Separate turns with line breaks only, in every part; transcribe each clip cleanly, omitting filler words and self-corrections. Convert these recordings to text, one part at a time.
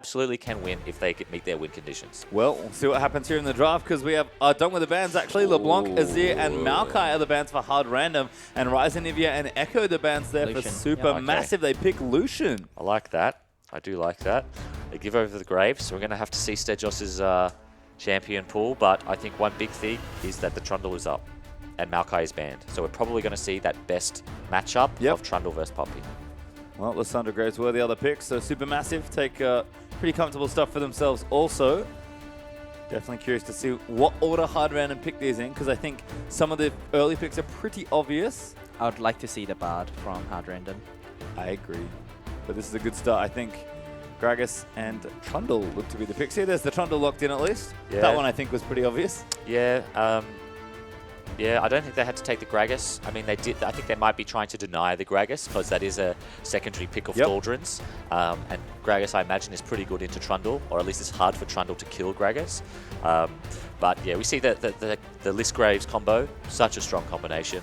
absolutely can win if they meet their win conditions.
Well, we'll see what happens here in the draft because we have done with the bans actually. LeBlanc, Azir, and Maokai are the bans for Hard Random, and Ryzen, Nivea, and Echo the bans there
Lucian.
for Supermassive. They pick Lucian.
I like that. I do like that. They give over the Graves, so we're going to have to see Stejos's champion pool, but I think one big thing is that the Trundle is up and Maokai is banned. So we're probably going to see that best matchup of Trundle versus Poppy.
Well, Lysandra Graves were the other picks, so Supermassive take pretty comfortable stuff for themselves also. Definitely curious to see what order Hard Random pick these in, because I think some of the early picks are pretty obvious.
I would like to see the Bard from Hard Random.
I agree. But this is a good start. I think Gragas and Trundle look to be the picks here. There's the Trundle locked in at least.
Yeah.
That one I think was pretty obvious.
Yeah, yeah, I don't think they had to take the Gragas. I mean, they did. I think they might be trying to deny the Gragas because that is a secondary pick of Doldrins. And Gragas, I imagine, is pretty good into Trundle, or at least it's hard for Trundle to kill Gragas. But yeah, we see the Lys Graves combo, such a strong combination.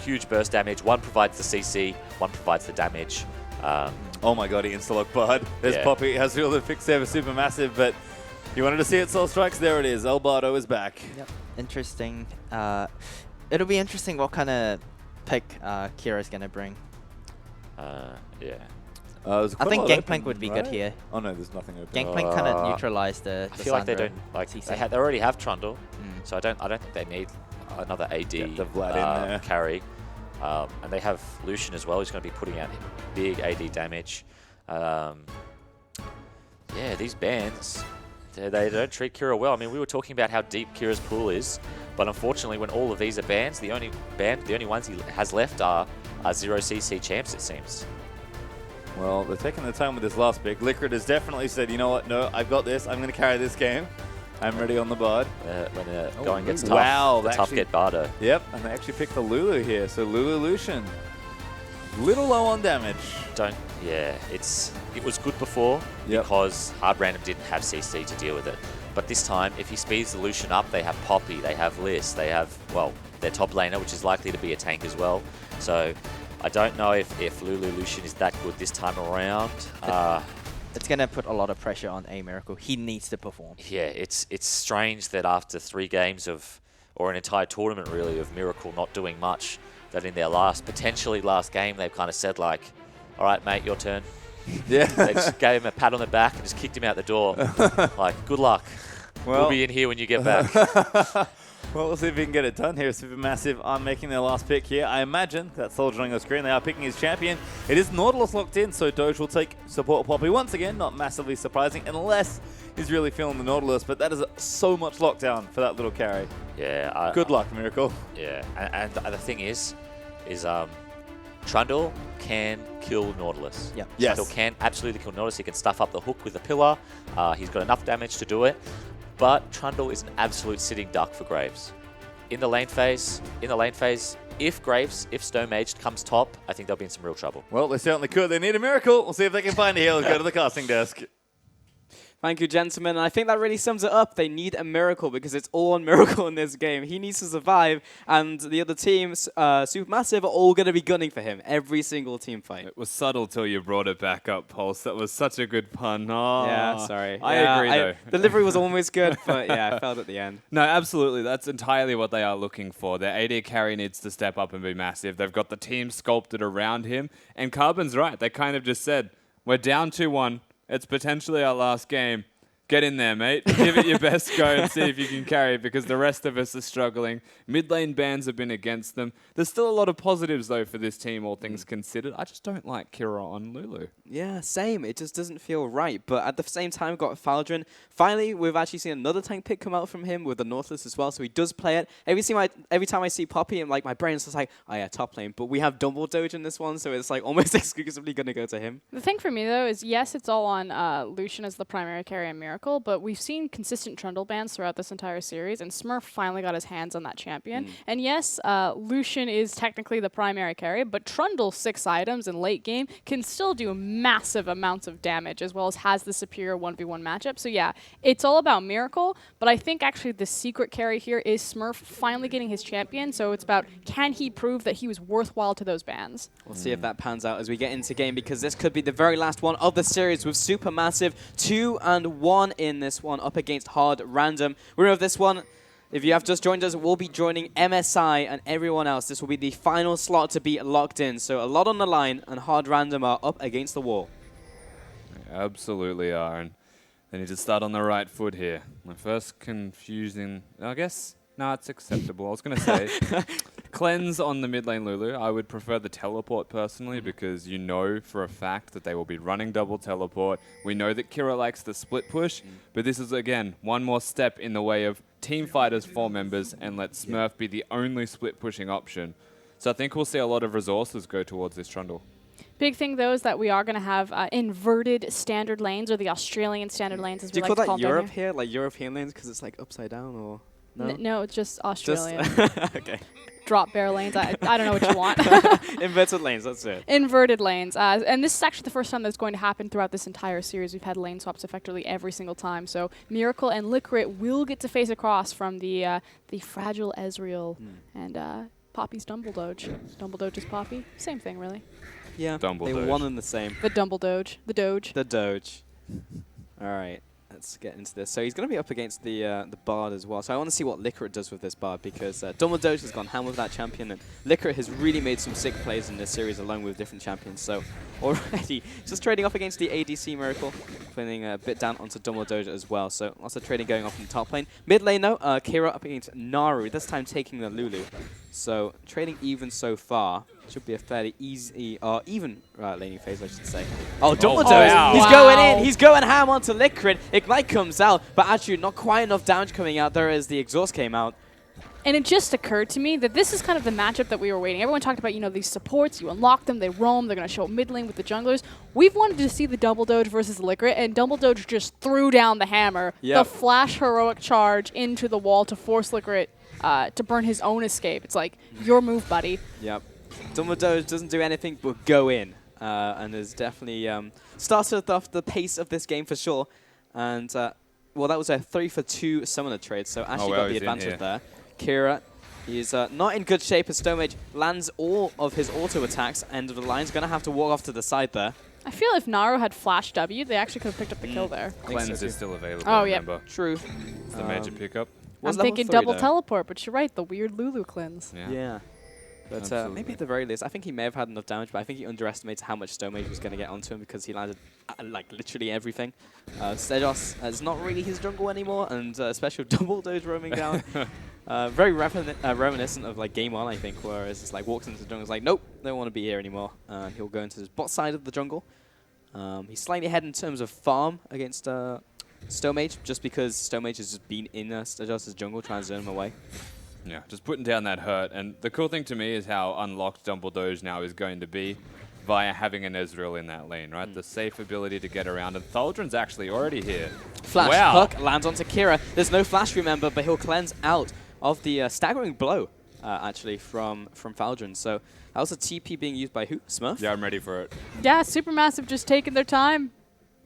Huge burst damage. One provides the CC, one provides the damage.
Oh my god, he insta-locked Bard. There's Poppy. Has all the picks there for Supermassive, but you wanted to see it, Soul Strikes. There it is. El Bardo is back.
Yep. Interesting. It'll be interesting what kind of pick Kira's going to bring.
Yeah.
I
think Gangplank would be good here.
Oh no, there's nothing open.
Gangplank kind of neutralized the
I feel like they don't like they already have Trundle, so I don't think they need another AD
the Vlad in there.
carry. And they have Lucian as well. He's going to be putting out big AD damage. Yeah, these bans, they don't treat Kira well. I mean, we were talking about how deep Kira's pool is, but unfortunately, when all of these are bans, the only ones he has left are 0cc champs, it seems.
Well, they're taking their time with this last pick. Liquid has definitely said, you know what, no, I've got this. I'm going to carry this game. I'm ready on the Bard.
When going gets tough,
wow,
the tough get Bardo.
Yep, and they actually picked the Lulu here. So Lulu Lucian, little low on damage.
It was good before because Hard Random didn't have CC to deal with it. But this time, if he speeds the Lucian up, they have Poppy, they have Lys, they have, well, their top laner, which is likely to be a tank as well. So I don't know if Lulu Lucian is that good this time around.
It's going to put a lot of pressure on A Miracle. He needs to perform.
Yeah, it's strange that after 3 games of, or an entire tournament really, of Miracle not doing much, that in their potentially last game, they've kind of said like, all right, mate, your turn.
Yeah.
They just gave him a pat on the back and just kicked him out the door. Like, good luck. We'll be in here when you get back.
Well, we'll see if we can get it done here. Supermassive are making their last pick here. I imagine that's soldier on the screen. They are picking his champion. It is Nautilus locked in, so Doge will take support Poppy once again. Not massively surprising, unless he's really feeling the Nautilus. But that is so much lockdown for that little carry.
Yeah.
Good luck, Miracle.
Yeah, and the thing is Trundle can kill Nautilus.
Yep.
Yes.
Trundle can absolutely kill Nautilus. He can stuff up the hook with the pillar. He's got enough damage to do it. But Trundle is an absolute sitting duck for Graves. In the lane phase, if Stone Mage comes top, I think they'll be in some real trouble.
Well, they certainly could. They need a miracle. We'll see if they can find a heal. Let's go to the casting desk.
Thank you, gentlemen. And I think that really sums it up. They need a miracle because it's all on Miracle in this game. He needs to survive, and the other teams, Supermassive, are all going to be gunning for him every single team fight.
It was subtle till you brought it back up, Pulse. That was such a good pun. Oh,
yeah, sorry.
I agree, though.
Delivery was almost good, but yeah, I failed at the end.
No, absolutely. That's entirely what they are looking for. Their AD carry needs to step up and be massive. They've got the team sculpted around him. And Carbon's right. They kind of just said, we're down 2-1. It's potentially our last game. Get in there, mate. Give it your best go and see if you can carry, because the rest of us are struggling. Mid lane bans have been against them. There's still a lot of positives, though, for this team, all things considered. I just don't like Kira on Lulu.
Yeah, same. It just doesn't feel right. But at the same time, we've got Faldrin. Finally, we've actually seen another tank pick come out from him with the Nautilus as well, so he does play it. Every time I see Poppy, I'm like, my brain's just like, oh yeah, top lane. But we have double Doge in this one, so it's like almost exclusively going to go to him.
The thing for me, though, is yes, it's all on Lucian as the primary carry and Miracle. Miracle, but we've seen consistent Trundle bans throughout this entire series, and Smurf finally got his hands on that champion. And yes, Lucian is technically the primary carry, but Trundle 6 items in late game can still do massive amounts of damage, as well as has the superior 1v1 matchup. So yeah, it's all about Miracle, but I think actually the secret carry here is Smurf finally getting his champion, so it's about can he prove that he was worthwhile to those bans.
We'll see if that pans out as we get into game, because this could be the very last one of the series with SuperMassive 2-1 in this one up against Hard Random. Winner of this one, if you have just joined us, we'll be joining MSI and everyone else. This will be the final slot to be locked in. So a lot on the line, and Hard Random are up against the wall.
They absolutely are, and they need to start on the right foot here. My first confusing, I guess, no, it's acceptable. I was going to say, cleanse on the mid lane Lulu. I would prefer the teleport personally, because you know for a fact that they will be running double teleport. We know that Kira likes the split push, but this is, again, one more step in the way of team fighters 4 members and let Smurf be the only split pushing option. So I think we'll see a lot of resources go towards this Trundle.
Big thing, though, is that we are going to have inverted standard lanes, or the Australian standard lanes, as
Do
we
you
like to
call
call
that
them
Europe
here.
here? Like European lanes, because it's like upside down, or no?
No, it's just Australian.
okay.
Drop bear lanes. I don't know what you want.
Inverted lanes, that's it.
Inverted lanes. And this is actually the first time that's going to happen throughout this entire series. We've had lane swaps effectively every single time. So Miracle and Licorice will get to face across from the fragile Ezreal and Poppy's Dumbledoge. Dumbledoge's Poppy. Same thing, really.
Yeah, they
Dumbledoge.
one and the same.
The Dumbledoge. The Doge.
The Doge. All right, let's get into this. So he's going to be up against the Bard as well. So I want to see what Licorice does with this Bard, because Dumbledoge has gone ham with that champion, and Licorice has really made some sick plays in this series along with different champions. So already just trading off against the ADC Miracle, putting a bit down onto Dumbledoge as well. So lots of trading going off in the top lane. Mid lane though, Kira up against Naru, this time taking the Lulu. So trading even so far. Should be a fairly easy, or even laning phase, I should say. Oh, Dumbledore!
wow.
He's
Wow.
going in. He's going ham onto Licorice. Ignite comes out, but actually not quite enough damage coming out there as the exhaust came out.
And it just occurred to me that this is kind of the matchup that we were waiting. Everyone talked about, you know, these supports. You unlock them, they roam, they're going to show up mid lane with the junglers. We've wanted to see the Dumbledoge versus Licorice, and Dumbledoge just threw down the hammer.
Yep.
The flash heroic charge into the wall to force Licorice to burn his own escape. It's like, your move, buddy.
Yep. Dumbledore doesn't do anything but go in, and has definitely started off the pace of this game for sure. And, well, that was a 3-for-2 summoner trade, so actually got the
he's in
advantage
here.
there. Kira, he's not in good shape as Stonemage lands all of his auto attacks, end of the line. He's going to have to walk off to the side there.
I feel if Naru had flash W, they actually could have picked up the kill there.
Cleanse
so
is still available,
Oh, yeah.
remember.
True.
It's the major pickup.
Was
I'm
level
thinking
3
double
though.
teleport, but you're right, the weird Lulu cleanse.
Yeah. But
Absolutely.
maybe at the very least, I think he may have had enough damage, but I think he underestimates how much Stonemage was going to get onto him, because he landed like literally everything. Stejos is not really his jungle anymore, and especially with Dumbledoge roaming down. Very reminiscent of like Game 1, I think, whereas it's like walks into the jungle, it's like, nope, don't want to be here anymore. He'll go into his bot side of the jungle. He's slightly ahead in terms of farm against Stonemage, just because Stonemage has just been in Stejos' jungle trying to zone him away.
Yeah, just putting down that hurt. And the cool thing to me is how unlocked Dumbledoge now is going to be via having an Ezreal in that lane, right? The safe ability to get around. And Thaldrin's actually already here.
Flash
Wow.
hook lands onto Kira. There's no flash, remember, but he'll cleanse out of the staggering blow, actually, from Thaldrin. So that was a TP being used by who? Smurf?
Yeah, I'm ready for it.
Yeah, Supermassive just taking their time,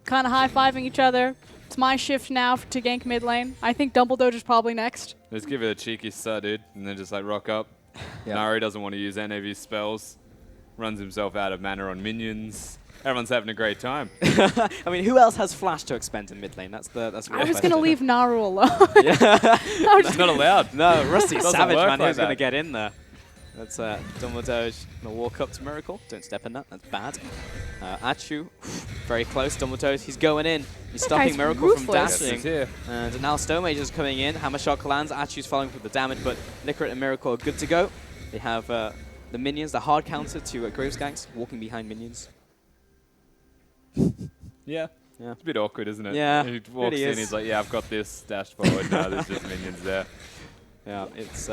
kind of high-fiving each other. It's my shift now to gank mid lane. I think Dumbledoge is probably next.
Let's give it a cheeky start, dude, and then just like rock up.
Yep.
Naru doesn't want to use any of his spells. Runs himself out of mana on minions. Everyone's having a great time.
I mean, who else has flash to expend in mid lane? That's the real
I was
question.
going to leave Naru alone.
Yeah.
That's not allowed.
No, Rusty
Doesn't
Savage,
work
man.
like
Who's going to
that.
get in there? That's Dumbledoge going to walk up to Miracle. Don't step in that. That's bad. Achu, very close. Dumbledoge, he's going in. He's stopping
guy's
Miracle from
ruthless.
Yes,
dashing.
he's here.
And now Stonemage is coming in. Hammer Shock lands. Achu's following for the damage, but Licorice and Miracle are good to go. They have the minions, the hard counter to Graves Ganks, walking behind minions.
Yeah.
Yeah.
It's a bit awkward, isn't it?
Yeah,
He
it
walks
really
in,
is.
he's like, yeah, I've got this, dash forward. No, there's just minions there.
Yeah, it's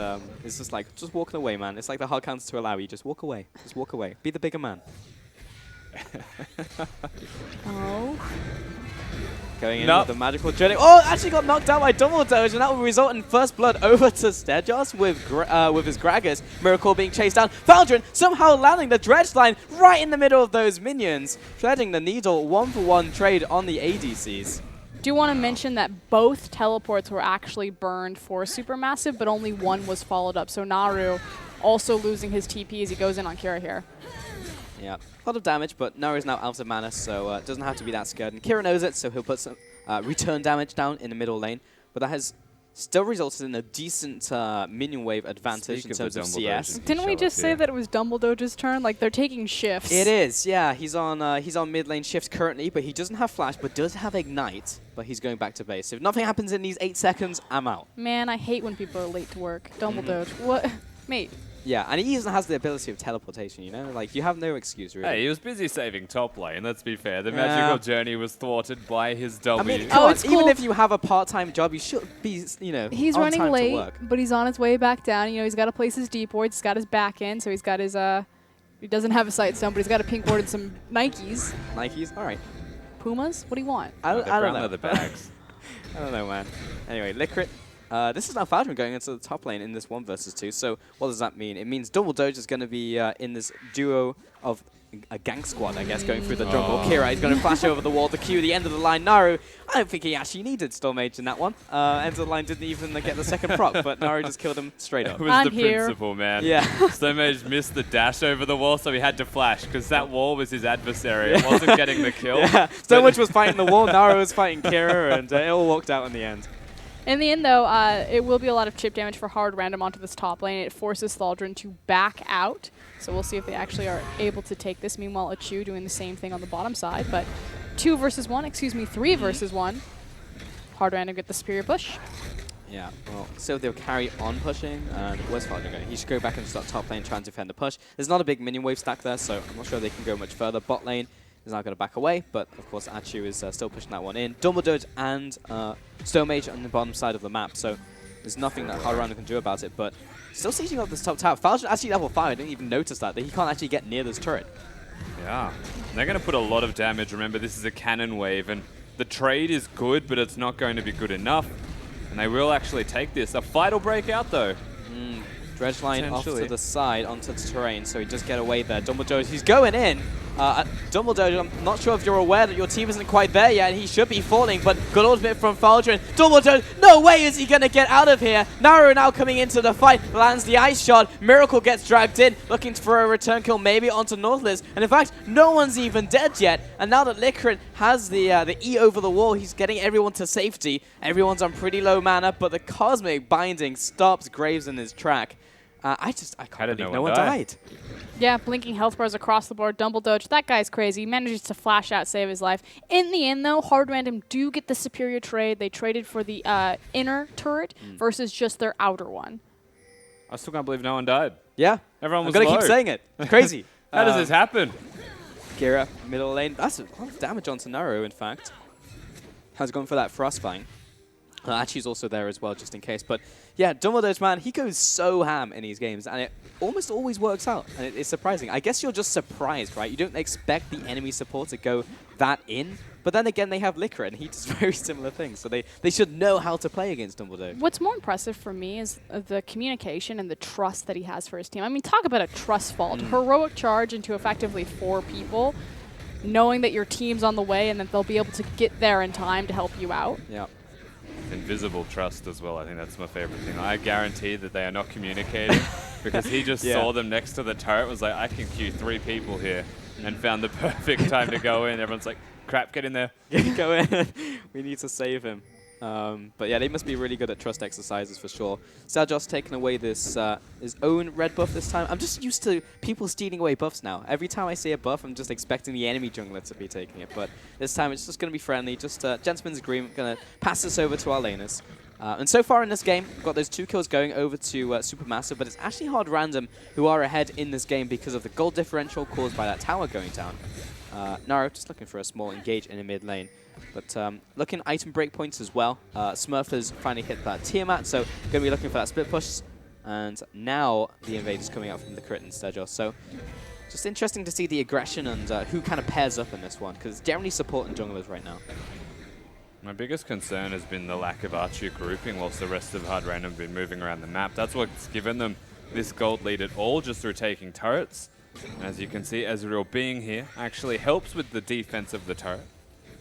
just like, just walking away, man. It's like the hard counter to allow you. Just walk away. Just walk away. Be the bigger man.
Oh.
Going in
Nope.
with the magical journey. Oh, actually got knocked out by Double Doge, and that will result in first blood over to Stejos with his Gragas. Miracle being chased down. Faldron somehow landing the dredge line right in the middle of those minions, threading the needle 1-for-1 trade on the ADCs.
Do want to mention that both teleports were actually burned for Supermassive, but only one was followed up. So Naru also losing his TP as he goes in on Kira here.
Yeah, a lot of damage, but Naru's now out of mana, so it doesn't have to be that scared. And Kira knows it, so he'll put some return damage down in the middle lane. But that has still resulted in a decent minion wave advantage in terms of CS.
Didn't we just say that it was Dumbledoge's turn? Like, they're taking shifts.
It is, yeah. He's on mid lane shift currently, but he doesn't have flash, but does have ignite. But he's going back to base. If nothing happens in these 8 seconds, I'm out.
Man, I hate when people are late to work. Dumbledoge, what? Mate.
Yeah, and he even has the ability of teleportation, you know? Like, you have no excuse, really.
Hey, he was busy saving top lane, let's be fair. The magical journey was thwarted by his W.
I mean, come on,
it's
even
cool.
if you have a part-time job, you should be, you know,
He's
on
running
time to
late,
work.
but he's on his way back down. You know, he's got to place his deep wards. He's got his back end, so he's got his, he doesn't have a sight stone, but he's got a pink ward and some Nikes.
Nikes? All right.
Pumas? What do you want?
I don't know.
Leather bags.
I don't know, man. Anyway, Licrit. This is now Faldron going into the top lane in this 1 versus 2. So what does that mean? It means Double Doge is going to be in this duo of a gang squad, I guess, going through the jungle. Kira is going to flash over the wall to Q the end of the line. Naru, I don't think he actually needed Storm Mage in that one. End of the line didn't even get the second proc, but Naru just killed him straight
It
up.
was
I'm
the
here.
principle, man.
Yeah.
Stomage missed the dash over the wall, so he had to flash, because that wall was his adversary. It wasn't getting the kill.
Yeah. Stonewitch was fighting the wall, Naru was fighting Kira, and it all worked out in the end.
In the end, though, it will be a lot of chip damage for hard random onto this top lane. It forces Thaldron to back out. So we'll see if they actually are able to take this. Meanwhile, Achu doing the same thing on the bottom side. But 3 versus 1. Hard random get the superior push.
Yeah, well, so they'll carry on pushing, and where's Faldron going? He should go back and start top lane, try and defend the push. There's not a big minion wave stack there, so I'm not sure they can go much further. Bot lane is now going to back away, but of course Achu is still pushing that one in. Dumbledore and Stone Mage on the bottom side of the map, so there's nothing that Hard Random can do about it, but still sieging up this top tower. Faldron actually level 5, I didn't even notice that he can't actually get near this turret.
Yeah. They're going to put a lot of damage. Remember, this is a cannon wave, and the trade is good, but it's not going to be good enough. And they will actually take this. A fight will break out, though.
Dredge line off to the side onto the terrain, so he just get away there. Dumbledore, he's going in. Dumbledore, I'm not sure if you're aware that your team isn't quite there yet, and he should be falling, but good ultimate from Faldron. Dumbledore, no way is he going to get out of here. Naru now coming into the fight, lands the ice shot. Miracle gets dragged in, looking for a return kill maybe onto Nautilus. And in fact, no one's even dead yet. And now that Licrit has the E over the wall, he's getting everyone to safety. Everyone's on pretty low mana, but the Cosmic Binding stops Graves in his track. I can't believe no one died.
Yeah, blinking health bars across the board. Dumbledore, that guy's crazy. He manages to flash out, save his life. In the end, though, Hard Random do get the superior trade. They traded for the inner turret versus just their outer one.
I still can't believe no one died.
Yeah,
Everyone was
I'm going to
low.
keep saying it. It's crazy.
How does this happen?
Kira, middle lane. That's a lot of damage onto Naru, in fact. Has gone for that Frostfang. Achi's also there as well, just in case. But yeah, Dumbledore's man, he goes so ham in these games, and it almost always works out. And it's surprising. I guess you're just surprised, right? You don't expect the enemy support to go that in. But then again, they have Licrit, and he does very similar things. So they should know how to play against Dumbledore.
What's more impressive for me is the communication and the trust that he has for his team. I mean, talk about a trust fault. Heroic charge into effectively 4 people, knowing that your team's on the way and that they'll be able to get there in time to help you out.
Yeah.
Invisible trust as well. I think that's my favorite thing. I guarantee that they are not communicating because he just saw them next to the turret, was like, I can queue 3 people here, and found the perfect time to go in. Everyone's like, crap, get in there.
Go in. We need to save him. But yeah, they must be really good at trust exercises for sure. Sajos taking away this his own red buff this time. I'm just used to people stealing away buffs now. Every time I see a buff, I'm just expecting the enemy jungler to be taking it. But this time it's just going to be friendly. Just gentleman's agreement. Going to pass this over to our laners. And so far in this game, we've got those 2 kills going over to Supermassive, but it's actually Hard Random who are ahead in this game because of the gold differential caused by that tower going down. Naru just looking for a small engage in the mid lane. But looking at item breakpoints as well. Smurf has finally hit that Tiamat, so going to be looking for that split push. And now the invader's coming out from the crit instead. So just interesting to see the aggression and who kind of pairs up in this one, because it's generally support and junglers right now.
My biggest concern has been the lack of Archu grouping whilst the rest of Hard Random have been moving around the map. That's what's given them this gold lead at all, just through taking turrets. And as you can see, Ezreal being here actually helps with the defense of the turret.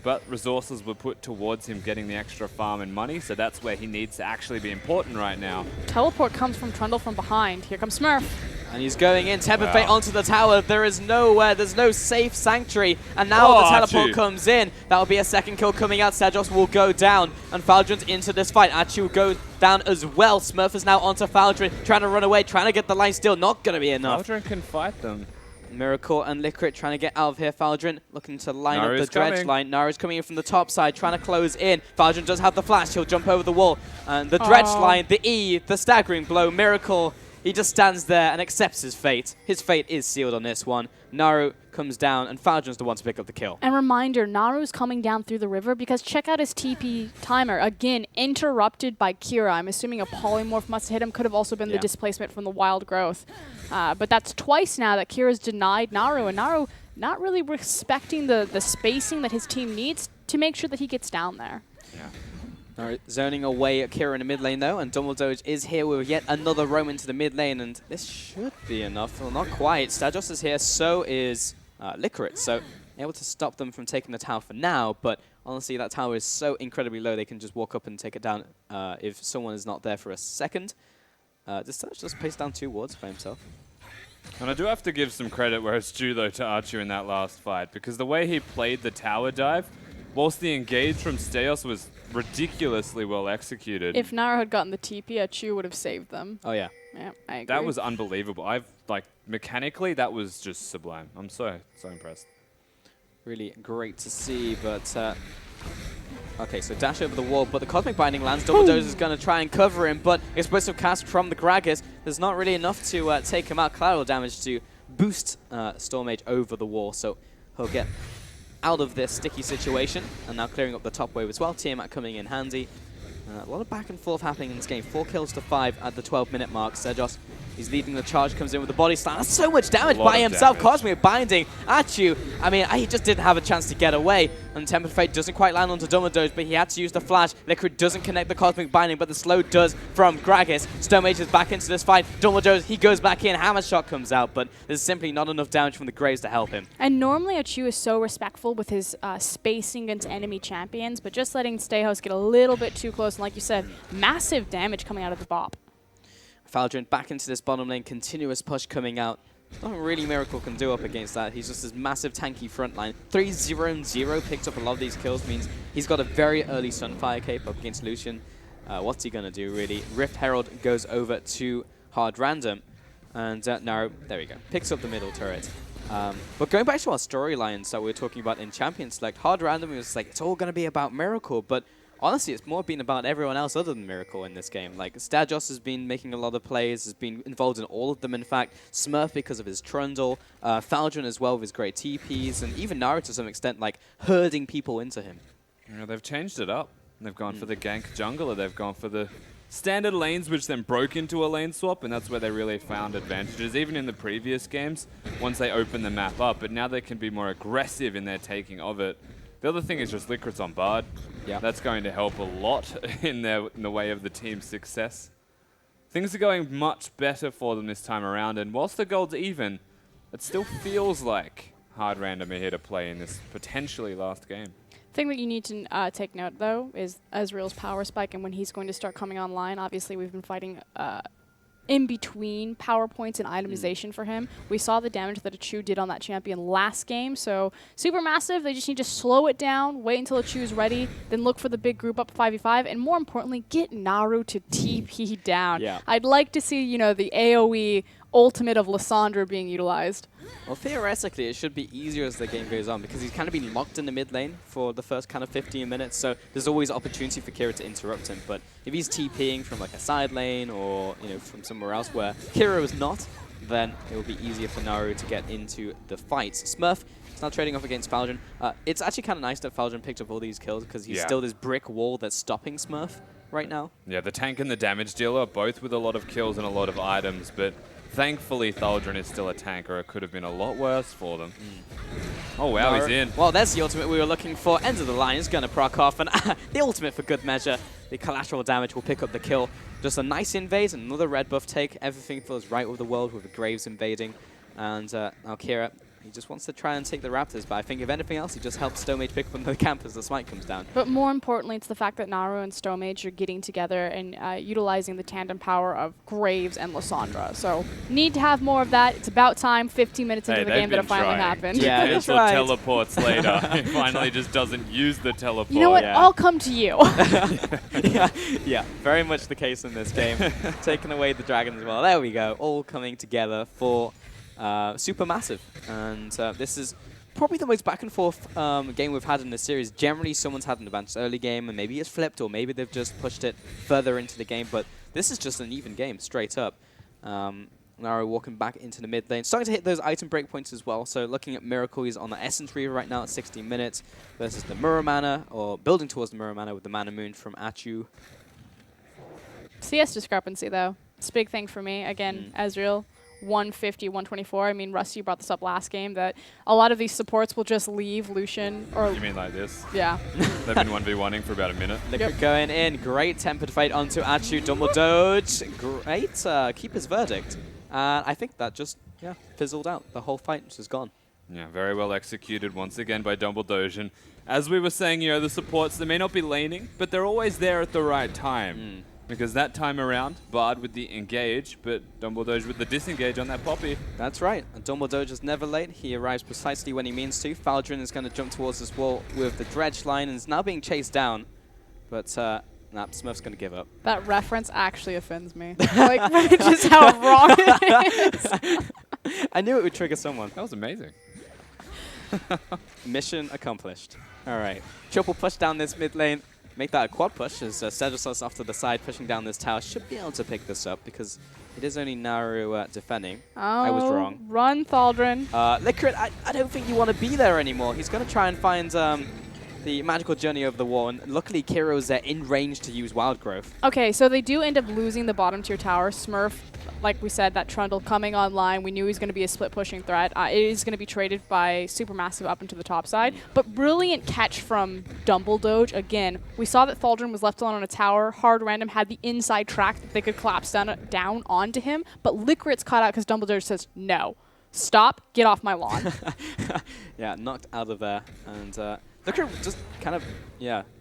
But resources were put towards him getting the extra farm and money, so that's where he needs to actually be important right now.
Teleport comes from Trundle from behind. Here comes Smurf.
And he's going in, Tempered Fate onto the tower. There is nowhere, there's no safe sanctuary. And now the teleport comes in. That'll be a second kill coming out. Sedros will go down. And Faldrin's into this fight. Achu will go down as well. Smurf is now onto Faldrin, trying to run away, trying to get the line still. Not going to be enough.
Faldrin can fight them.
Miracle and Licorice trying to get out of here. Faldrin looking to line
Naru's
up the dredge line. Naru's coming in from the top side, trying to close in. Faldrin does have the flash. He'll jump over the wall. And the dredge line, the E, the staggering blow. Miracle, he just stands there and accepts his fate. His fate is sealed on this one. Naru comes down, and Faldrin's the one to pick up the kill.
And reminder, Naru's coming down through the river because check out his TP timer. Again, interrupted by Kira. I'm assuming a polymorph must have hit him. Could have also been the displacement from the wild growth. But that's twice now that Kira's denied Naru, and Naru not really respecting the spacing that his team needs to make sure that he gets down there.
Yeah.
Alright, zoning away at Kira in the mid lane though, and Dumbledore is here with yet another roam into the mid lane, and this should be enough. Well, not quite. Stajos is here, so is Licorice, so able to stop them from taking the tower for now, but honestly that tower is so incredibly low they can just walk up and take it down if someone is not there for a second. Does Stajos just place down 2 wards by himself?
And I do have to give some credit where it's due though to Archu in that last fight, because the way he played the tower dive, whilst the engage from Steos was ridiculously well executed.
If Naru had gotten the TP, Achu would have saved them.
Oh yeah.
Yeah, I agree.
That was unbelievable. Mechanically, that was just sublime. I'm so impressed.
Really great to see, but okay, so dash over the wall, but the Cosmic Binding lands. Dumbledore is going to try and cover him, but explosive cast from the Gragas. There's not really enough to take him out. Collateral damage to boost Storm Mage over the wall, so he'll get out of this sticky situation, and now clearing up the top wave as well. Tiamat coming in handy. A lot of back and forth happening in this game. 4 kills to 5 at the 12-minute mark. Sejos, he's leading the charge, comes in with the body slam. That's so much damage by himself. Cosmic Binding at you. I mean, he just didn't have a chance to get away. And Tempered Fate doesn't quite land onto Dumbledore's, but he had to use the flash. Liquid doesn't connect the Cosmic Binding, but the slow does from Gragas. Stone Mage is back into this fight. Dumbledore, he goes back in. Hammer Shot comes out, but there's simply not enough damage from the Graves to help him.
And normally Achu is so respectful with his spacing against enemy champions, but just letting Stayhouse get a little bit too close, and like you said, massive damage coming out of the bop.
Faldrin back into this bottom lane, continuous push coming out. Nothing really Miracle can do up against that. He's just this massive tanky front line. 3-0-0 picked up a lot of these kills, means he's got a very early Sunfire cape up against Lucian. What's he going to do, really? Rift Herald goes over to Hard Random, and Naru, there we go, picks up the middle turret. But going back to our storylines that we were talking about in Champion Select, Hard Random was like, it's all going to be about Miracle, but honestly, it's more been about everyone else other than Miracle in this game. Like, Stajos has been making a lot of plays, has been involved in all of them, in fact. Smurf because of his Trundle, Faldrin as well with his great TPs, and even Naru to some extent, like, herding people into him.
Yeah, they've changed it up. They've gone for the gank jungler, they've gone for the standard lanes, which then broke into a lane swap, and that's where they really found advantages, even in the previous games, once they opened the map up. But now they can be more aggressive in their taking of it. The other thing is just Licorice on Bard.
Yeah.
That's going to help a lot in the way of the team's success. Things are going much better for them this time around, and whilst the gold's even, it still feels like Hard Random are here to play in this potentially last game.
Thing that you need to take note, though, is Ezreal's power spike and when he's going to start coming online. Obviously, we've been fighting in between power points and itemization for him. We saw the damage that Achu did on that champion last game, so Supermassive, they just need to slow it down, wait until Achu's ready, then look for the big group up 5v5, and more importantly, get Naru to TP down.
Yeah.
I'd like to see, you know, the AoE ultimate of Lissandra being utilized.
Well, theoretically, it should be easier as the game goes on because he's kind of been locked in the mid lane for the first kind of 15 minutes, so there's always opportunity for Kira to interrupt him. But if he's TPing from like a side lane or, you know, from somewhere else where Kira is not, then it will be easier for Naru to get into the fights. Smurf is now trading off against Faldrin. It's actually kind of nice that Faldrin picked up all these kills because he's still this brick wall that's stopping Smurf right now.
Yeah, the tank and the damage dealer, both with a lot of kills and a lot of items, but thankfully Faldrin is still a tank, or it could have been a lot worse for them. Oh, wow, he's in.
Well, there's the ultimate we were looking for. End of the line is going to proc off, and the ultimate for good measure. The collateral damage will pick up the kill. Just a nice invade, another red buff take. Everything feels right with the world with the Graves invading. And now Kira, he just wants to try and take the Raptors, but I think if anything else, he just helps Stomage pick up another camp as the smite comes down.
But more importantly, it's the fact that Naru and Stomage are getting together and utilizing the tandem power of Graves and Lysandra. So need to have more of that. It's about time, 15 minutes into the game, that it finally happened.
Yeah, that's right.
Teleports later. He finally just doesn't use the teleport.
You know what? I'll come to you.
yeah, very much the case in this game. Taking away the dragon as well. There we go. All coming together for SuperMassive. And this is probably the most back and forth game we've had in this series. Generally, someone's had an advantage early game, and maybe it's flipped, or maybe they've just pushed it further into the game. But this is just an even game, straight up. Naru walking back into the mid lane, starting to hit those item breakpoints as well. So looking at Miracle, he's on the Essence Reaver right now at 16 minutes versus the Mirror Mana, or building towards the Mirror Mana with the Mana Moon from Achu.
CS discrepancy, though. It's a big thing for me. Again, Ezreal. 150, 124. I mean, Rusty brought this up last game, that a lot of these supports will just leave Lucian. Or
You mean like this?
Yeah.
They've been 1v1ing for about a minute.
Liquid going in. Great tempered fight onto Achu. Double Doge. Great Keeper's Verdict. I think that just fizzled out. The whole fight was gone.
Yeah, very well executed once again by Dumbledore. And as we were saying, you know, the supports, they may not be laning, but they're always there at the right time. Because that time around, Bard with the engage, but Dumbledore with the disengage on that Poppy.
That's right. And Dumbledore is never late. He arrives precisely when he means to. Faldrin is going to jump towards this wall with the Dredge line and is now being chased down. But Smurf's going to give up.
That reference actually offends me. Like, just how wrong it is.
I knew it would trigger someone.
That was amazing.
Mission accomplished. All right. Triple push down this mid lane. Make that a quad push as Cedrus off to the side, pushing down this tower. Should be able to pick this up because it is only Naru defending. I was wrong.
Run, Thaldrin.
Liquid, I don't think you want to be there anymore. He's going to try and find the magical journey over the wall, and luckily Kiro's there in range to use Wild Growth.
Okay, so they do end up losing the bottom tier tower. Smurf, like we said, that Trundle coming online. We knew he was going to be a split pushing threat. It is going to be traded by Supermassive up into the top side. But brilliant catch from Dumbledore. Again, we saw that Thaldrin was left alone on a tower. Hard Random had the inside track that they could collapse down onto him. But Liquid's caught out because Dumbledore says, no, stop, get off my lawn.
Yeah, knocked out of there. And Liquid just kind of,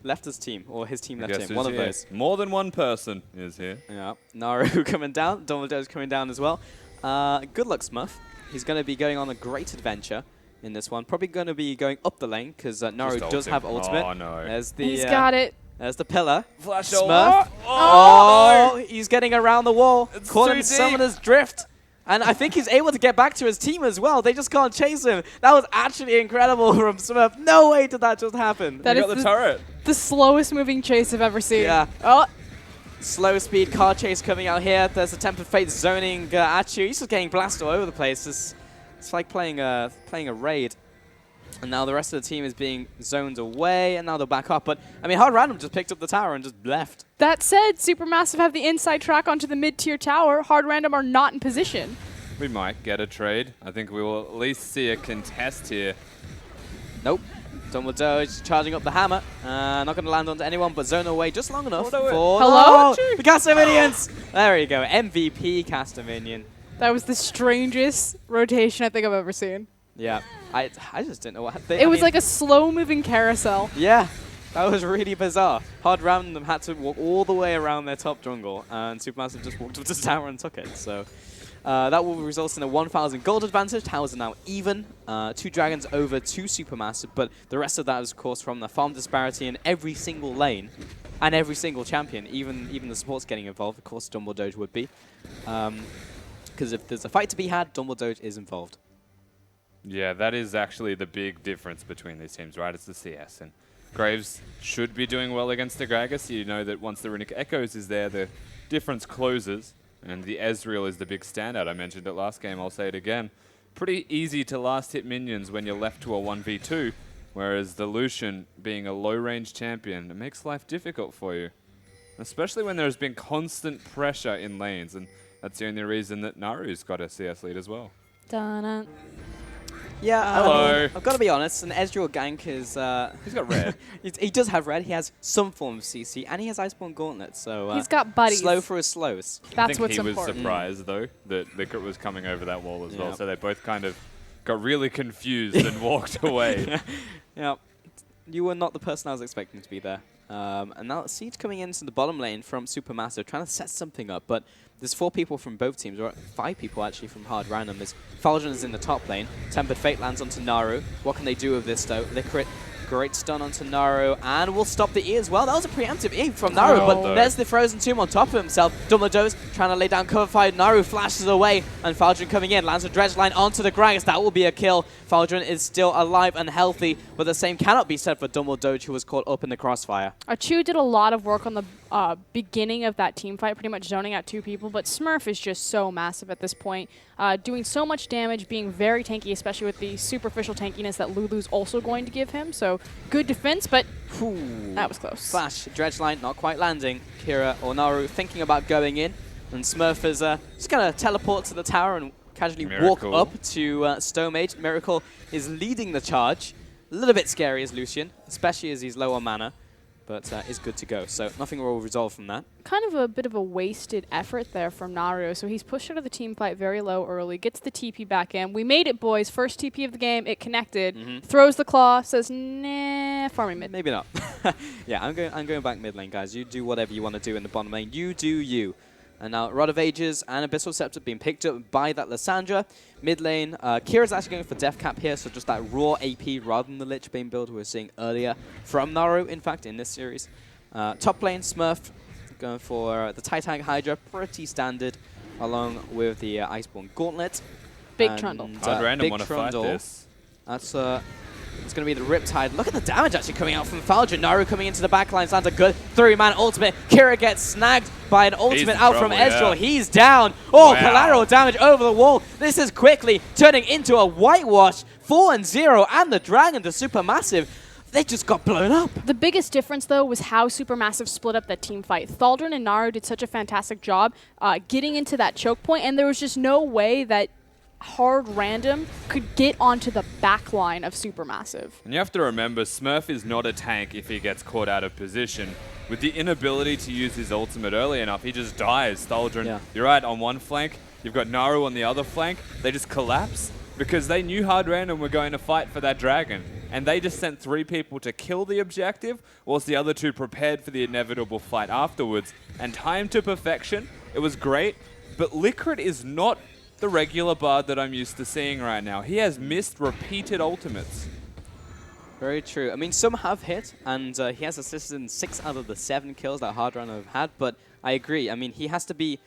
left his team, or his team left him. One of those.
More than one person is here.
Yeah, Naru coming down. Dumbledore's coming down as well. Good luck, Smurf. He's going to be going on a great adventure in this one. Probably going to be going up the lane because Naru does have ultimate.
Oh, no.
There's the,
He's got it.
There's the pillar.
Flash
Smurf.
Oh, no.
He's getting around the wall.
It's
Caught
too
in
deep.
Summoner's Drift. And I think he's able to get back to his team as well. They just can't chase him. That was actually incredible from Smurf. No way did that just happen.
That
You
is
got the turret.
the slowest moving chase I've ever seen.
Yeah.
Oh,
Slow speed car chase coming out here. There's a Tempered Fate zoning Achu. He's just getting blasted all over the place. It's like playing a raid. And now the rest of the team is being zoned away, and now they're back up. But, I mean, Hard Random just picked up the tower and just left.
that said, Supermassive have the inside track onto the mid-tier tower. Hard Random are not in position.
We might get a trade. I think we will at least see a contest here.
Nope. Dumbledore is charging up the hammer. Not going to land onto anyone, but zone away just long enough for...
Hello?
The Caster Minions! There you go. MVP Caster Minion.
That was the strangest rotation I think I've ever seen.
Yeah. I just didn't know what happened.
It was like a slow-moving carousel.
Yeah. That was really bizarre. Hard Random had to walk all the way around their top jungle, and Supermassive just walked up to the tower and took it. So that will result in a 1,000 gold advantage. Towers are now even. 2 dragons over 2 Supermassive, but the rest of that is, of course, from the farm disparity in every single lane and every single champion. Even the supports getting involved. Of course, Dumbledore would be. Because if there's a fight to be had, Dumbledore is involved.
Yeah, that is actually the big difference between these teams, right? It's the CS. And Graves should be doing well against the Gragas. You know that once the Runic Echoes is there, the difference closes. And the Ezreal is the big standout. I mentioned it last game, I'll say it again. Pretty easy to last hit minions when you're left to a 1v2, whereas the Lucian, being a low-range champion, it makes life difficult for you. Especially when there's been constant pressure in lanes, and that's the only reason that Naru's got a CS lead as well.
Dun-dun.
Yeah,
Hello.
I've got to be honest, an Ezreal gank is...
He's got red.
he does have red, he has some form of CC, and he has Iceborne Gauntlet, so...
He's got buddies.
Slow for his slows.
I
That's
think
what's
he was
important.
surprised, though, that Liquid was coming over that wall as well.
Yeah.
So they both kind of got really confused and walked away.
Yeah, you were not the person I was expecting to be there. And now Siege coming into the bottom lane from SuperMassive, trying to set something up, but there's 4 people from both teams, or 5 people actually from Hard Random. As Falcon is in the top lane, Tempered Fate lands onto Naru. What can they do with this though? Liquid, great stun onto Naru, and will stop the E as well. That was a preemptive E from Naru, but there's the Frozen Tomb on top of himself. Dumbledore's trying to lay down cover fire. Naru flashes away, and Faldrin coming in, lands a dredge line onto the Gragas. That will be a kill. Faldrin is still alive and healthy, but the same cannot be said for Dumbledore, who was caught up in the crossfire.
Achu did a lot of work on the beginning of that team fight, pretty much zoning out 2 people, but Smurf is just so massive at this point, doing so much damage, being very tanky, especially with the superficial tankiness that Lulu's also going to give him. So good defense, but that was close.
Flash, dredge line not quite landing. Kira or Naru thinking about going in, and Smurf is just going to teleport to the tower and casually
Miracle.
walk up to Stone Mage. Miracle is leading the charge. A little bit scary as Lucian, especially as he's low on mana, but is good to go. So nothing will resolve from that.
Kind of a bit of a wasted effort there from Naru. So he's pushed out of the team fight very low early, gets the TP back in. We made it, boys. First TP of the game. It connected. Throws the claw, says, nah, farming mid.
Maybe not. Yeah, I'm going back mid lane, guys. You do whatever you want to do in the bottom lane. You do you. And now Rod of Ages and Abyssal Scepter being picked up by that Lysandra. Mid lane, Kira's actually going for Death Cap here, so just that raw AP rather than the Lich Bane build we were seeing earlier from Naru, in fact, in this series. Top lane, Smurf going for the Titan Hydra, pretty standard, along with the Iceborne Gauntlet.
Big Trundle.
Hard Random
Big
want to fight
Trundle.
this.
That's it's going to be the Riptide. Look at the damage actually coming out from Faldrin. Naru coming into the backline. Lands a good 3-man ultimate. Kira gets snagged by an ultimate out from Ezreal. He's down. Oh,
Wow.
collateral damage over the wall. This is quickly turning into a whitewash. 4-0, and the Dragon, the Supermassive, they just got blown up.
The biggest difference, though, was how Supermassive split up that team fight. Thaldrin and Naru did such a fantastic job getting into that choke point, and there was just no way that Hard Random could get onto the back line of Supermassive.
And you have to remember, Smurf is not a tank if he gets caught out of position. With the inability to use his ultimate early enough, he just dies. Thaldrin, you're right, on one flank. You've got Naru on the other flank. They just collapse because they knew Hard Random were going to fight for that dragon. And they just sent 3 people to kill the objective, whilst the other 2 prepared for the inevitable fight afterwards. And timed to perfection, it was great, but Liquid is not the regular Bard that I'm used to seeing right now. He has missed repeated ultimates.
Very true. I mean, some have hit, and he has assisted in 6 out of the 7 kills that Hard Runner have had, but I agree. I mean, he has to be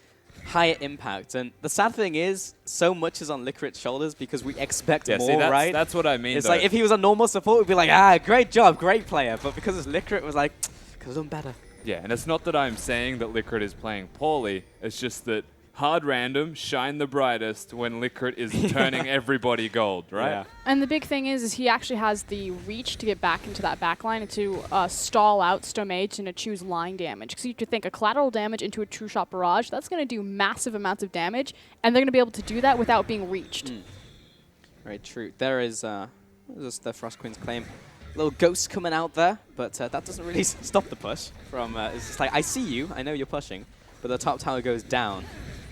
higher impact, and the sad thing is, so much is on Liquid's shoulders because we expect more,
see,
right?
That's what I mean,
It's
though.
like, if he was a normal support, we'd be like, great job, great player, but because it's Liquid, it was like, could have done better.
Yeah, and it's not that I'm saying that Liquid is playing poorly, it's just that Hard Random shine the brightest when Liquid is turning everybody gold, right?
Yeah.
And the big thing is he actually has the reach to get back into that backline and to stall out Stomage and to choose line damage. Because you have to think a collateral damage into a true shot barrage, that's going to do massive amounts of damage, and they're going to be able to do that without being reached.
Very true. There is just the Frost Queen's claim. Little ghost coming out there, but that doesn't really stop the push. It's just like, I see you, I know you're pushing, but the top tower goes down.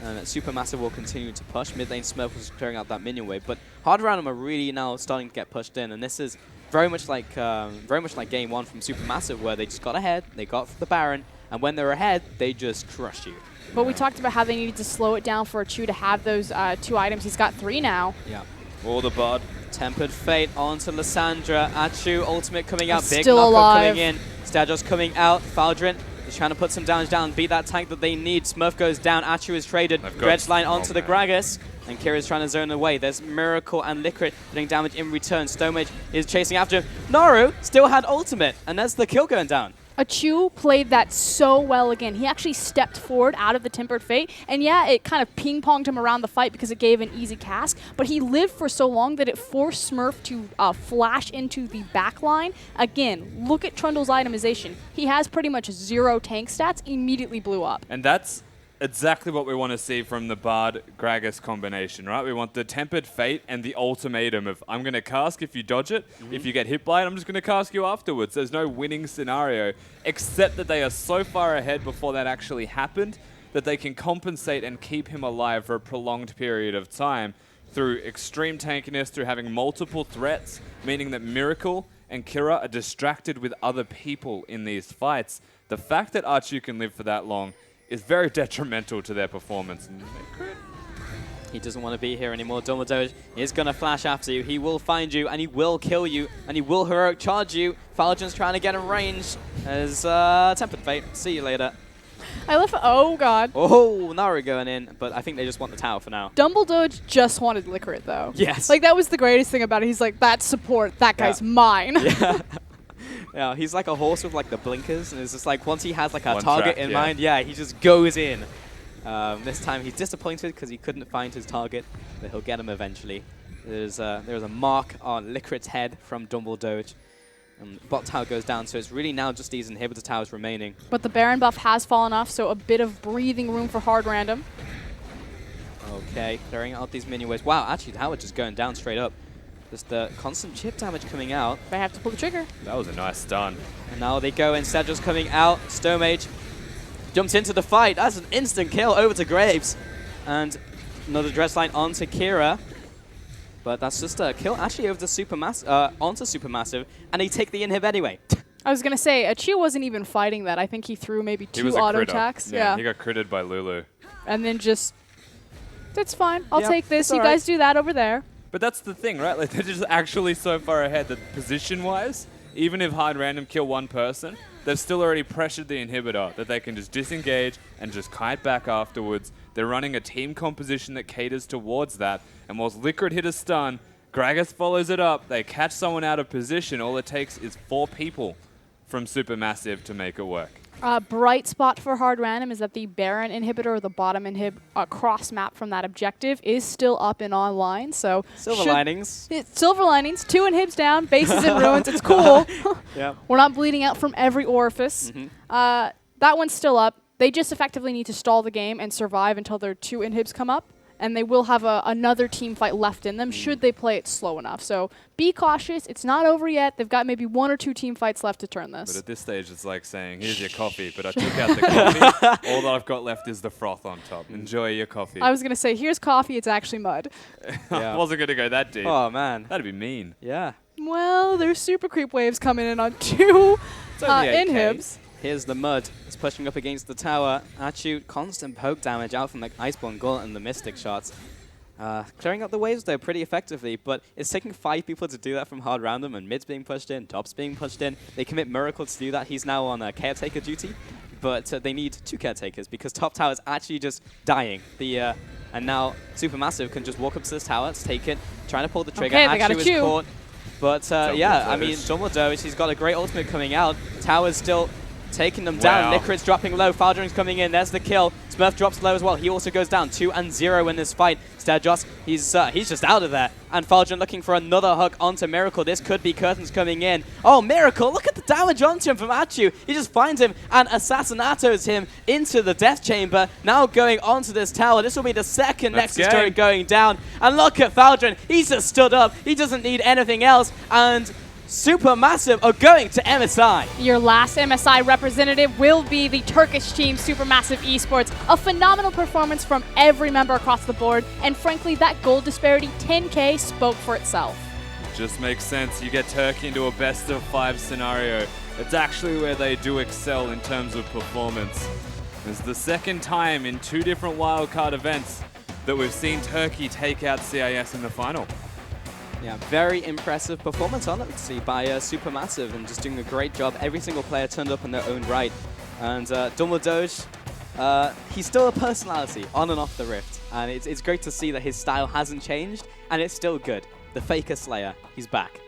And Supermassive will continue to push. Mid lane Smurf was clearing out that minion wave, but Hard Random are really now starting to get pushed in, and this is very much like game 1 from Supermassive, where they just got ahead, they got the Baron, and when they're ahead, they just crush you.
But we talked about how they needed to slow it down for Achu to have those 2 items. He's got 3 now.
Yeah.
Or the Bard.
Tempered Fate onto Lysandra. Achu ultimate coming out. Big
Still
knockup
alive.
coming in. Stadros coming out. Faldrin is trying to put some damage down, beat that tank that they need. Smurf goes down. Achu is traded. Dredge line onto the Gragas. And Kira's trying to zone away. There's Miracle and Liquid doing damage in return. Stomage is chasing after him. Naru still had ultimate, and that's the kill going down.
Achu played that so well again. He actually stepped forward out of the Tempered Fate, and yeah, it kind of ping-ponged him around the fight because it gave an easy cast, but he lived for so long that it forced Smurf to flash into the back line. Again, look at Trundle's itemization. He has pretty much 0 tank stats, immediately blew up.
And that's exactly what we want to see from the Bard-Gragas combination, right? We want the Tempered Fate and the ultimatum of, I'm going to cask if you dodge it. If you get hit by it, I'm just going to cask you afterwards. There's no winning scenario, except that they are so far ahead before that actually happened that they can compensate and keep him alive for a prolonged period of time through extreme tankiness, through having multiple threats, meaning that Miracle and Kira are distracted with other people in these fights. The fact that Archu can live for that long is very detrimental to their performance.
He doesn't want to be here anymore. Dumbledore is going to flash after you. He will find you, and he will kill you, and he will heroic charge you. Faljon's trying to get in range as Tempered Fate. See you later.
I love. Oh god.
Oh, now we're going in, but I think they just want the tower for now.
Dumbledore just wanted Licorice though.
Yes.
Like that was the greatest thing about it. He's like, that support, that guy's mine.
Yeah. Yeah, he's like a horse with like the blinkers, and it's just like once he has like a
One
target
track,
in mind, yeah, he just goes in. This time he's disappointed because he couldn't find his target, but he'll get him eventually. There's a mark on Licorice's head from Dumbledore. Bot tower goes down, so it's really now just these inhibitor towers remaining.
But the Baron buff has fallen off, so a bit of breathing room for hard random.
Okay, clearing out these mini waves. Wow, actually the tower just going down straight up. Just the constant chip damage coming out.
They have to pull the trigger.
That was a nice stun.
And now they go instead, just coming out. Stomage jumps into the fight. That's an instant kill over to Graves. And another dress line onto Kira. But that's just a kill actually over to onto Supermassive. And they take the inhib anyway.
I was going to say, Achia wasn't even fighting that. I think he threw maybe 2 auto attacks.
Yeah, he got critted by Lulu.
And then just, that's fine. I'll
Yep,
take this. You
all right.
guys do that over there.
But that's the thing, right? Like, they're just actually so far ahead that position-wise, even if hard random kill one person, they've still already pressured the inhibitor that they can just disengage and just kite back afterwards. They're running a team composition that caters towards that. And whilst Liquid hit a stun, Gragas follows it up. They catch someone out of position. All it takes is 4 people from Supermassive to make it work.
Bright spot for hard random is that the Baron inhibitor or the bottom inhib cross map from that objective is still up and online. So
Silver linings.
Silver linings. 2 inhibs down. Bases in ruins. It's cool.
Yeah.
We're not bleeding out from every orifice. That one's still up. They just effectively need to stall the game and survive until their 2 inhibs come up. And they will have another team fight left in them should they play it slow enough. So be cautious. It's not over yet. They've got maybe 1 or 2 team fights left to turn this.
But at this stage, it's like saying, here's your coffee, but I took out the coffee. All that I've got left is the froth on top. Enjoy your coffee.
I was going to say, here's coffee. It's actually mud.
I wasn't going to go that deep.
Oh, man.
That'd be mean.
Yeah.
Well, there's super creep waves coming in on 2 inhibs.
Here's the mud. It's pushing up against the tower. Achu, constant poke damage out from like Iceborne Gauntlet and the Mystic shots. Clearing up the waves though pretty effectively, but it's taking 5 people to do that from hard random, and mid's being pushed in, top's being pushed in. They commit Miracle to do that. He's now on caretaker duty, but they need 2 caretakers because top tower is actually just dying. And now Supermassive can just walk up to this tower, take it, trying to pull the trigger.
Okay, they got a
is
Q.
caught. But yeah, I mean, Dumbledore, he's got a great ultimate coming out. Tower's still taking them down. Licorice dropping low. Faldron's coming in. There's the kill. Smurf drops low as well. He also goes down 2-0 in this fight. Stadros, he's just out of there. And Faldron looking for another hook onto Miracle. This could be Curtains coming in. Oh, Miracle, look at the damage onto him from Achu. He just finds him and assassinatos him into the death chamber. Now going onto this tower. This will be the second Nexus turret going down. And look at Faldron. He's just stood up. He doesn't need anything else. And Supermassive are going to MSI.
Your last MSI representative will be the Turkish team, Supermassive eSports. A phenomenal performance from every member across the board, and frankly, that gold disparity, 10K, spoke for itself.
It just makes sense. You get Turkey into a best-of-5 scenario. It's actually where they do excel in terms of performance. It's the second time in 2 different wildcard events that we've seen Turkey take out CIS in the final.
Yeah, very impressive performance, honestly, by Supermassive, and just doing a great job. Every single player turned up in their own right. And Dumbledore, he's still a personality on and off the Rift. And it's great to see that his style hasn't changed, and it's still good. The Faker Slayer, he's back.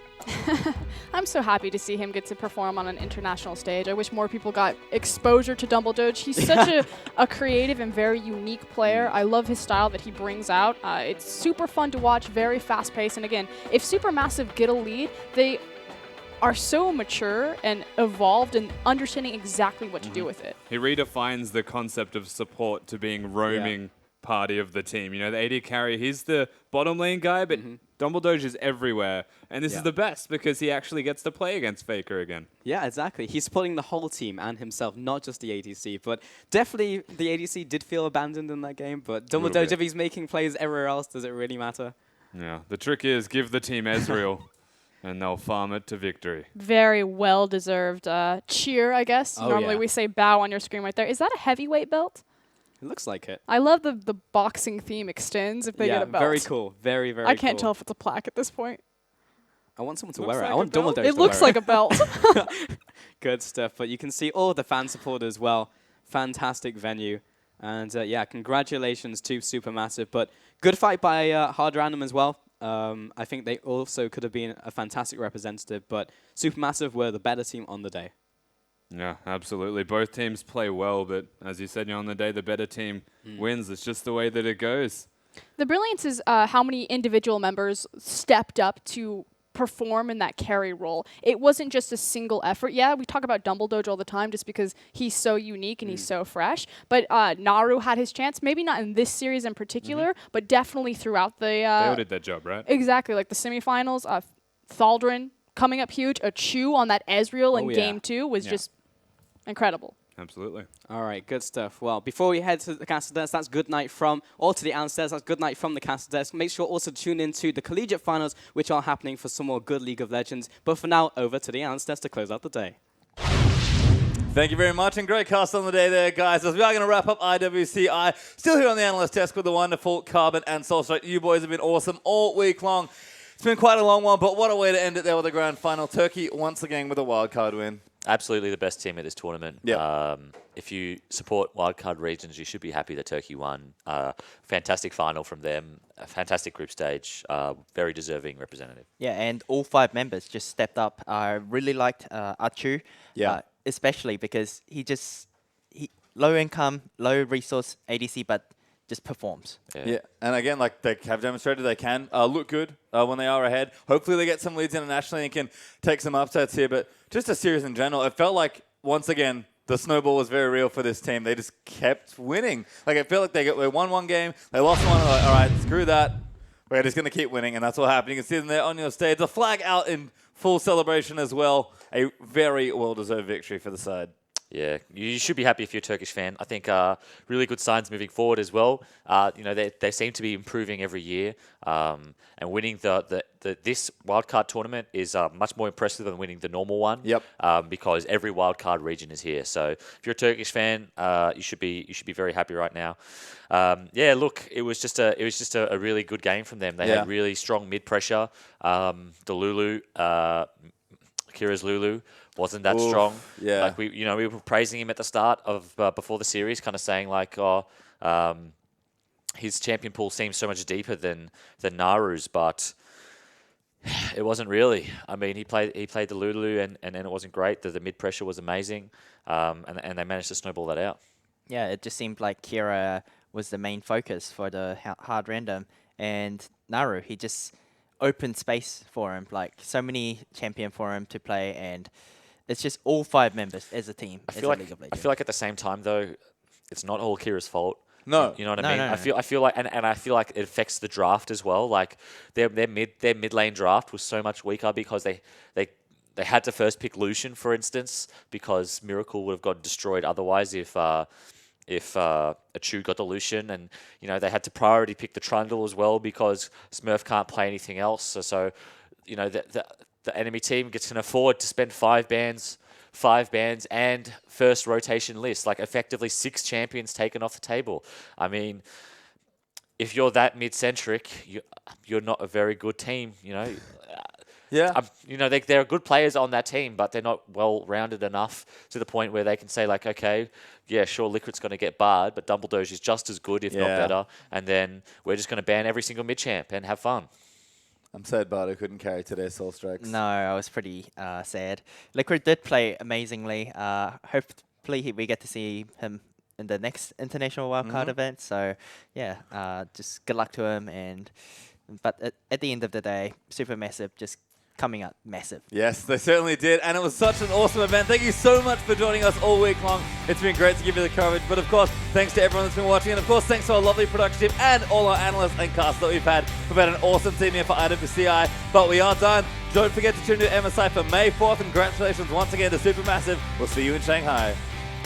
I'm so happy to see him get to perform on an international stage. I wish more people got exposure to Dumbledore. He's such a creative and very unique player. I love his style that he brings out. It's super fun to watch, very fast-paced. And again, if Supermassive get a lead, they are so mature and evolved and understanding exactly what to do with it.
He redefines the concept of support to being roaming party of the team. You know, the AD carry, he's the bottom lane guy, but Dumbledore is everywhere. And this is the best because he actually gets to play against Faker again.
Yeah, exactly. He's supporting the whole team and himself, not just the ADC. But definitely the ADC did feel abandoned in that game. But Dumbledore, if he's making plays everywhere else, does it really matter?
Yeah, the trick is give the team Ezreal and they'll farm it to victory.
Very well-deserved cheer, I guess.
Oh,
Normally
yeah.
we say bow on your screen right there. Is that a heavyweight belt?
It looks like it.
I love the boxing theme extends if they get a belt.
Very cool. Very, very
I can't
cool.
tell if it's a plaque at this point.
I want someone to
Looks
wear it.
like
I
a
want
belt.
Dumbledore
It
to
looks
wear
like a belt.
Good stuff. But you can see all the fan support as well. Fantastic venue. And yeah, congratulations to Supermassive. But good fight by Hard Random as well. I think they also could have been a fantastic representative. But Supermassive were the better team on the day.
Yeah, absolutely. Both teams play well, but as you said, on the day, the better team wins. It's just the way that it goes.
The brilliance is how many individual members stepped up to perform in that carry role. It wasn't just a single effort. Yeah, we talk about Dumbledore all the time just because he's so unique and he's so fresh. But Naru had his chance, maybe not in this series in particular, but definitely throughout the...
They all did their job, right?
Exactly, like the semifinals. Thaldrin coming up huge. A chew on that Ezreal in Game 2 was just incredible.
Absolutely.
All right, good stuff. Well, before we head to the castle desk, that's good night from, or to the downstairs, that's good night from the castle desk. Make sure also to tune in to the collegiate finals, which are happening for some more good League of Legends. But for now, over to the downstairs to close out the day.
Thank you very much, and great cast on the day there, guys. As we are going to wrap up IWCI, still here on the analyst desk with the wonderful Carbon and Soulstrike. You boys have been awesome all week long. It's been quite a long one, but what a way to end it there with the grand final. Turkey once again with a wildcard win.
Absolutely the best team at this tournament.
Yep.
If you support wildcard regions, you should be happy that Turkey won. Fantastic final from them. A fantastic group stage. Very deserving representative.
Yeah, and all 5 members just stepped up. I really liked Achu, especially because he low income, low resource ADC, but just performs.
Yeah, and again, like they have demonstrated they can look good when they are ahead. Hopefully they get some leads internationally and can take some upsets here, but just a series in general, it felt like, once again, the snowball was very real for this team. They just kept winning. Like, I feel like they won one game, they lost one, like, all right, screw that. We're just going to keep winning, and that's what happened. You can see them there on your stage. The flag out in full celebration as well. A very well-deserved victory for the side.
Yeah, you should be happy if you're a Turkish fan. I think really good signs moving forward as well. You know, they seem to be improving every year, and winning this wildcard tournament is much more impressive than winning the normal one.
Yep.
Because every wildcard region is here. So if you're a Turkish fan, you should be very happy right now. Yeah, look, it was just a really good game from them. They had really strong mid pressure. The Lulu. Kira's Lulu wasn't that strong.
Yeah.
Like we were praising him at the start of before the series, kind of saying like, his champion pool seems so much deeper than Naru's, but it wasn't really. I mean, he played the Lulu and then it wasn't great. The mid pressure was amazing, and they managed to snowball that out.
Yeah, it just seemed like Kira was the main focus for the hard random, and Naru, he just opened space for him, like so many champion for him to play, and it's just all 5 members as a team.
I feel like at the same time though, it's not all Kira's fault.
No,
you know what I mean.
No.
I feel like, and I feel like it affects the draft as well. Like their mid lane draft was so much weaker because they had to first pick Lucian, for instance, because Miracle would have got destroyed otherwise if Achu got the Lucian, and they had to priority pick the Trundle as well because Smurf can't play anything else. So the enemy team can afford to spend 5 bans and first rotation list, like effectively 6 champions taken off the table. I mean, if you're that mid-centric, you're not a very good team.
Yeah.
There are good players on that team, but they're not well-rounded enough to the point where they can say, like, okay, yeah, sure, Liquid's going to get barred, but Dumbledore is just as good, if not better, and then we're just going to ban every single mid-champ and have fun.
I'm sad Bardo couldn't carry today's Soul Strikes.
No, I was pretty sad. Liquid did play amazingly. Hopefully we get to see him in the next International Wildcard event. So, yeah, just good luck to him. But at the end of the day, Supermassive just coming up massive.
Yes, they certainly did, and it was such an awesome event. Thank you so much for joining us all week long. It's been great to give you the coverage, but of course, thanks to everyone that's been watching, and of course, thanks to our lovely production team and all our analysts and cast that we've had. We've had an awesome team here for IWCI, but we are done. Don't forget to tune in to MSI for May 4th, and congratulations once again to SuperMassive. We'll see you in Shanghai.